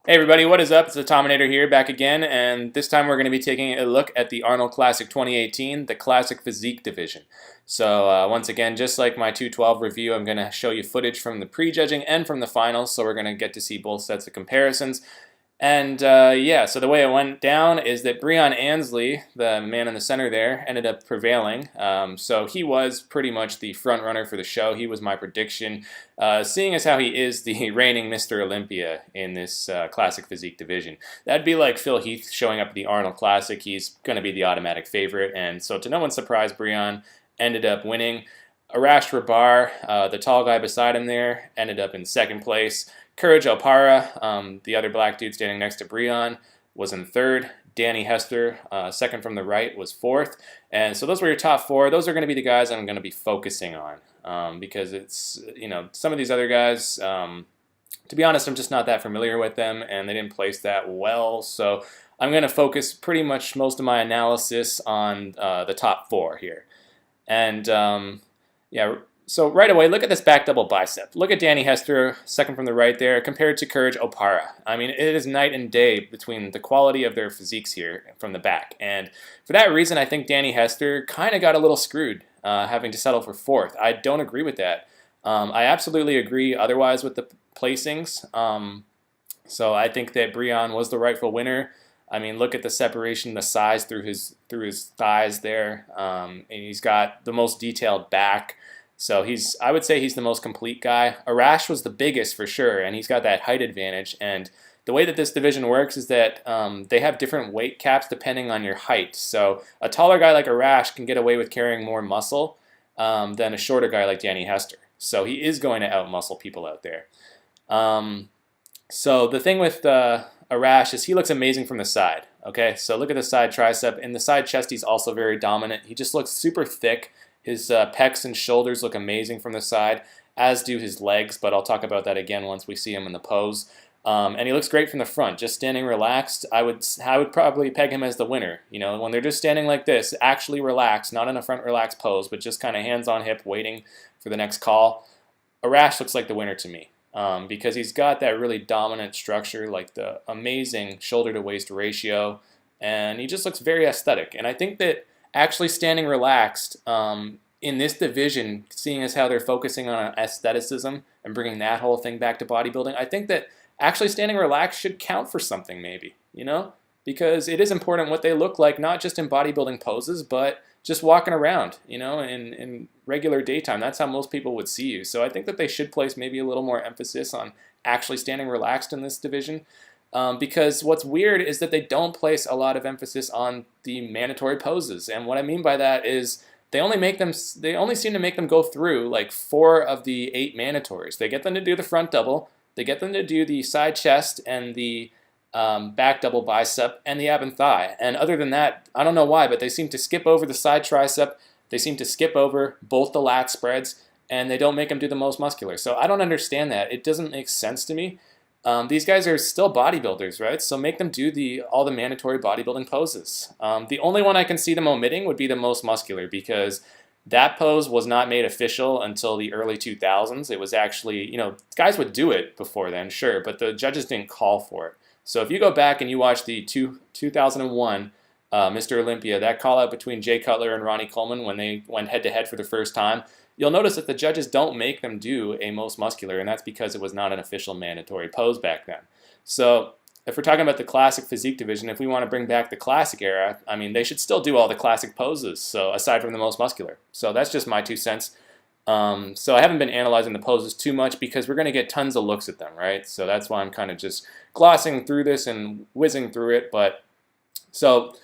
Hey everybody, what is up? It's the Tominator here, back again, and this time we're going to be taking a look at the Arnold Classic 2018, the Classic Physique Division. So once again, just like my 212 review, I'm going to show you footage from the pre-judging and from the finals, so we're going to get to see both sets of comparisons. And yeah, so the way it went down is that Breon Ansley, the man in the center there, ended up prevailing. So he was pretty much the front runner for the show. He was my prediction, seeing as how he is the reigning Mr. Olympia in this Classic Physique division. That'd be like Phil Heath showing up at the Arnold Classic. He's going to be the automatic favorite. And so to no one's surprise, Breon ended up winning. Rehbr, the tall guy beside him there, ended up in second place. Courage Opara, the other black dude standing next to Breon, was in third. Danny Hester, second from the right, was fourth. And so those were your top four. Those are going to be the guys I'm going to be focusing on because it's, some of these other guys, to be honest, I'm just not that familiar with them and they didn't place that well. So I'm going to focus pretty much most of my analysis on the top four here. And yeah, so right away, look at this back double bicep. Look at Danny Hester, second from the right there, compared to Courage Opara. I mean, it is night and day between the quality of their physiques here from the back. And for that reason, I think Danny Hester kind of got a little screwed, having to settle for fourth. I don't agree with that. I absolutely agree otherwise with the placings. So I think that Breon was the rightful winner. I mean, look at the separation, the size through his thighs there. And he's got the most detailed back. So I would say he's the most complete guy. Arash was the biggest for sure, and he's got that height advantage. And the way that this division works is that they have different weight caps depending on your height. So a taller guy like Arash can get away with carrying more muscle than a shorter guy like Danny Hester. So he is going to outmuscle people out there. So the thing with Arash is he looks amazing from the side. Okay, so look at the side tricep. In the side chest, he's also very dominant. He just looks super thick. His pecs and shoulders look amazing from the side, as do his legs, but I'll talk about that again once we see him in the pose. And he looks great from the front, just standing relaxed. I would probably peg him as the winner. When they're just standing like this, actually relaxed, not in a front relaxed pose, but just kind of hands on hip waiting for the next call. Arash looks like the winner to me because he's got that really dominant structure, like the amazing shoulder to waist ratio, and he just looks very aesthetic. And I think that actually standing relaxed in this division, seeing as how they're focusing on aestheticism and bringing that whole thing back to bodybuilding, I think that actually standing relaxed should count for something maybe, because it is important what they look like, not just in bodybuilding poses, but just walking around, in regular daytime. That's how most people would see you. So I think that they should place maybe a little more emphasis on actually standing relaxed in this division. Because what's weird is that they don't place a lot of emphasis on the mandatory poses, and what I mean by that is they only seem to make them go through like 4 of the 8 mandatories. They get them to do the front double, they get them to do the side chest and the back double bicep and the ab and thigh, and other than that, I don't know why, but they seem to skip over the side tricep, they seem to skip over both the lat spreads, and they don't make them do the most muscular. So I don't understand that. It doesn't make sense to me. These guys are still bodybuilders, right? So make them do all the mandatory bodybuilding poses. The only one I can see them omitting would be the most muscular, because that pose was not made official until the early 2000s. It was actually, guys would do it before then, sure, but the judges didn't call for it. So if you go back and you watch the 2001 Mr. Olympia, that call out between Jay Cutler and Ronnie Coleman when they went head-to-head for the first time, you'll notice that the judges don't make them do a most muscular, and that's because it was not an official mandatory pose back then. So if we're talking about the classic physique division, if we want to bring back the classic era, I mean, they should still do all the classic poses, so aside from the most muscular. So that's just my 2 cents. So I haven't been analyzing the poses too much because we're going to get tons of looks at them, right? So that's why I'm kind of just glossing through this and whizzing through it. But so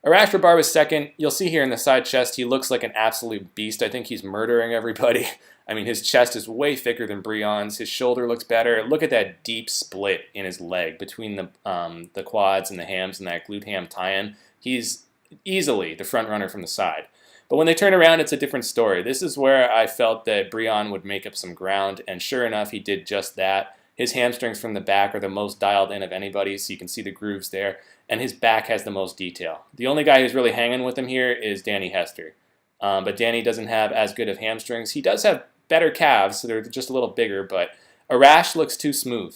Rehbr was second. You'll see here in the side chest, he looks like an absolute beast. I think he's murdering everybody. I mean, his chest is way thicker than Breon's. His shoulder looks better. Look at that deep split in his leg between the quads and the hams and that glute ham tie-in. He's easily the front runner from the side. But when they turn around, it's a different story. This is where I felt that Breon would make up some ground, and sure enough, he did just that. His hamstrings from the back are the most dialed in of anybody, so you can see the grooves there, and his back has the most detail. The only guy who's really hanging with him here is Danny Hester. But Danny doesn't have as good of hamstrings. He does have better calves, so they're just a little bigger, but Arash looks too smooth.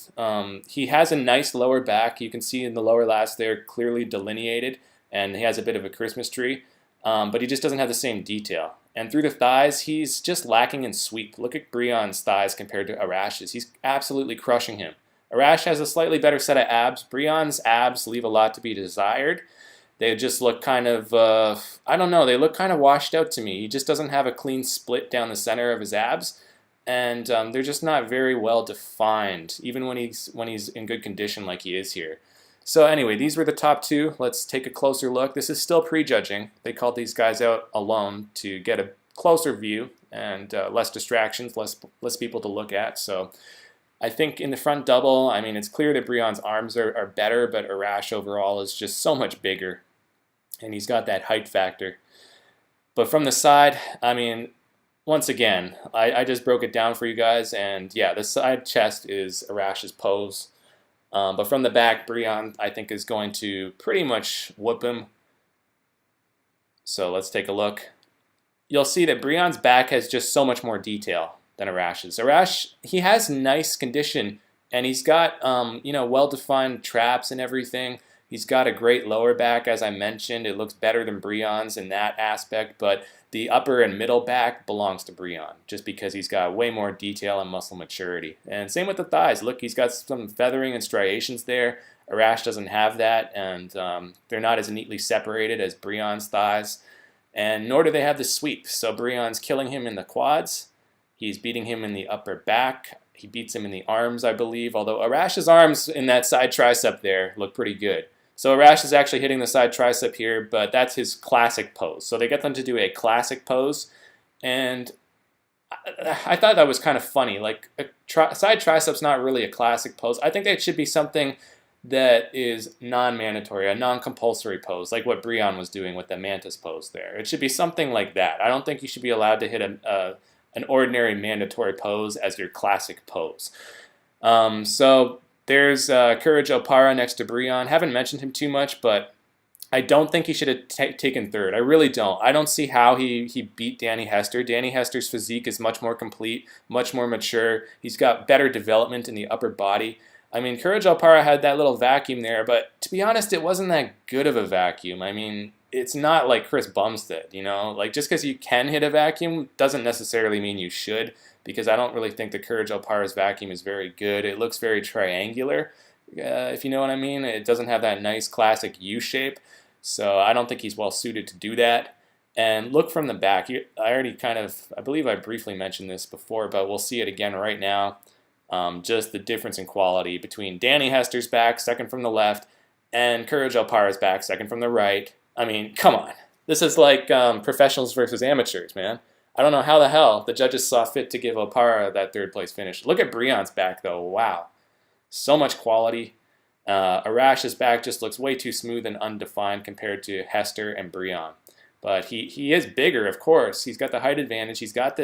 He has a nice lower back. You can see in the lower lats they're clearly delineated, and he has a bit of a Christmas tree, but he just doesn't have the same detail. And through the thighs, he's just lacking in sweep. Look at Breon's thighs compared to Arash's. He's absolutely crushing him. Arash has a slightly better set of abs. Breon's abs leave a lot to be desired. They just look kind of, I don't know, they look kind of washed out to me. He just doesn't have a clean split down the center of his abs. And they're just not very well defined, even when he's in good condition like he is here. So anyway, these were the top two. Let's take a closer look. This is still prejudging. They called these guys out alone to get a closer view and less distractions, less people to look at. So I think in the front double, I mean, it's clear that Breon's arms are better, but Arash overall is just so much bigger, and he's got that height factor. But from the side, I mean, once again, I just broke it down for you guys, and yeah, the side chest is Arash's pose. But from the back, Breon, I think, is going to pretty much whoop him. So let's take a look. You'll see that Breon's back has just so much more detail than Arash's. Arash, he has nice condition, and he's got well-defined traps and everything. He's got a great lower back, as I mentioned. It looks better than Breon's in that aspect, but the upper and middle back belongs to Breon, just because he's got way more detail and muscle maturity. And same with the thighs. Look, he's got some feathering and striations there. Arash doesn't have that, and they're not as neatly separated as Breon's thighs. And nor do they have the sweep. So Breon's killing him in the quads. He's beating him in the upper back. He beats him in the arms, I believe, although Arash's arms in that side tricep there look pretty good. So Arash is actually hitting the side tricep here, but that's his classic pose. So they get them to do a classic pose, and I thought that was kind of funny. Like, side tricep's not really a classic pose. I think that should be something that is non-mandatory, a non-compulsory pose, like what Breon was doing with the mantis pose there. It should be something like that. I don't think you should be allowed to hit an ordinary mandatory pose as your classic pose. So there's Courage Opara next to Breon. Haven't mentioned him too much, but I don't think he should have taken third. I really don't. I don't see how he beat Danny Hester. Danny Hester's physique is much more complete, much more mature. He's got better development in the upper body. I mean, Courage Opara had that little vacuum there, but to be honest, it wasn't that good of a vacuum. I mean, it's not like Chris Bumstead, you know? Like, just because you can hit a vacuum doesn't necessarily mean you should, because I don't really think the Courage Opara's vacuum is very good. It looks very triangular, if you know what I mean. It doesn't have that nice classic U shape, so I don't think he's well suited to do that. And look from the back. I believe I briefly mentioned this before, but we'll see it again right now. Just the difference in quality between Danny Hester's back, second from the left, and Courage Opara's back, second from the right. I mean, come on. This is like professionals versus amateurs, man. I don't know how the hell the judges saw fit to give Opara that third place finish. Look at Breon's back, though. Wow. So much quality. Arash's back just looks way too smooth and undefined compared to Hester and Breon. But he is bigger, of course. He's got the height advantage. He's got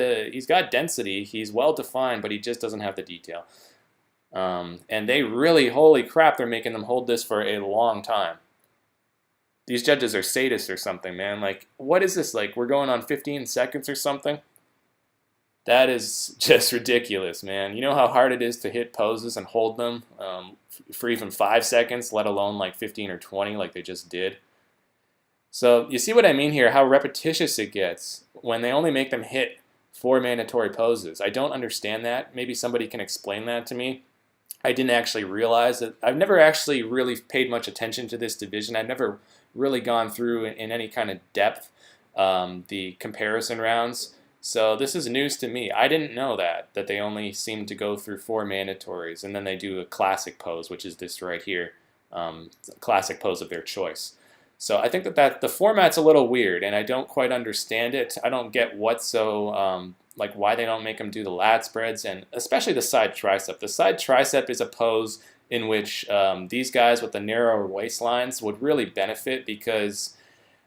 density. He's well defined, but he just doesn't have the detail. And they really, holy crap, they're making them hold this for a long time. These judges are sadists or something, man. Like, what is this? Like, we're going on 15 seconds or something? That is just ridiculous, man. You know how hard it is to hit poses and hold them for even 5 seconds, let alone like 15 or 20 like they just did? So you see what I mean here, how repetitious it gets when they only make them hit 4 mandatory poses. I don't understand that. Maybe somebody can explain that to me. I didn't actually realize that. I've never actually really paid much attention to this division. I've never really gone through in any kind of depth the comparison rounds. So this is news to me. I didn't know that they only seem to go through 4 mandatories, and then they do a classic pose, which is this right here, classic pose of their choice. So I think that the format's a little weird, and I don't quite understand it. I don't get what's so, like why they don't make them do the lat spreads, and especially the side tricep. The side tricep is a pose in which these guys with the narrower waistlines would really benefit, because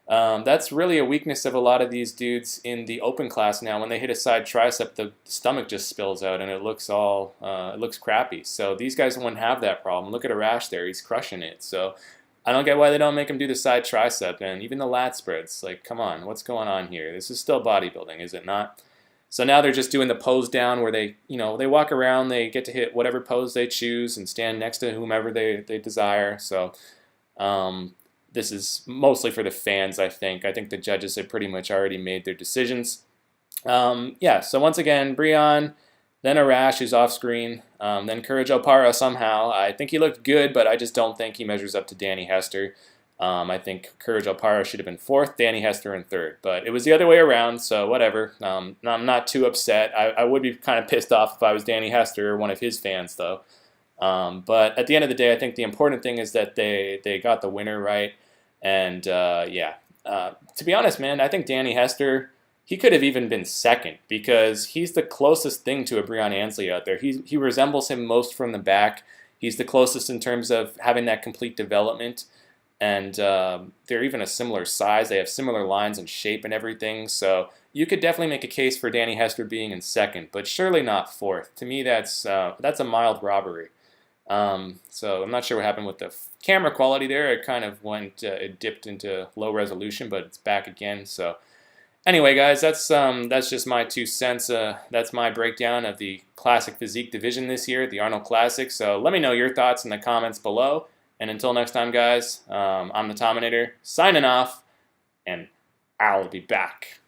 that's really a weakness of a lot of these dudes in the open class now. When they hit a side tricep, the stomach just spills out and it looks it looks crappy. So these guys wouldn't have that problem. Look at Arash there; he's crushing it. So I don't get why they don't make him do the side tricep and even the lat spreads. Like, come on, what's going on here? This is still bodybuilding, is it not? So now they're just doing the pose down where they, they walk around, they get to hit whatever pose they choose and stand next to whomever they desire. So this is mostly for the fans, I think. I think the judges have pretty much already made their decisions. Yeah, so once again, Breon, then Arash, who's off screen, then Courage Opara somehow. I think he looked good, but I just don't think he measures up to Danny Hester. I think Courage Opara should have been 4th, Danny Hester in 3rd. But it was the other way around, so whatever. I'm not too upset. I would be kind of pissed off if I was Danny Hester or one of his fans, though. But at the end of the day, I think the important thing is that they got the winner right. And, yeah. To be honest, man, I think Danny Hester, he could have even been 2nd because he's the closest thing to a Breon Ansley out there. He resembles him most from the back. He's the closest in terms of having that complete development. And they're even a similar size. They have similar lines and shape and everything. So you could definitely make a case for Danny Hester being in 2nd, but surely not 4th. To me, that's a mild robbery. So I'm not sure what happened with the camera quality there. It kind of went, it dipped into low resolution, but it's back again. So anyway, guys, that's just my 2 cents. That's my breakdown of the Classic Physique division this year, the Arnold Classic. So let me know your thoughts in the comments below. And until next time, guys, I'm the Tominator, signing off, and I'll be back.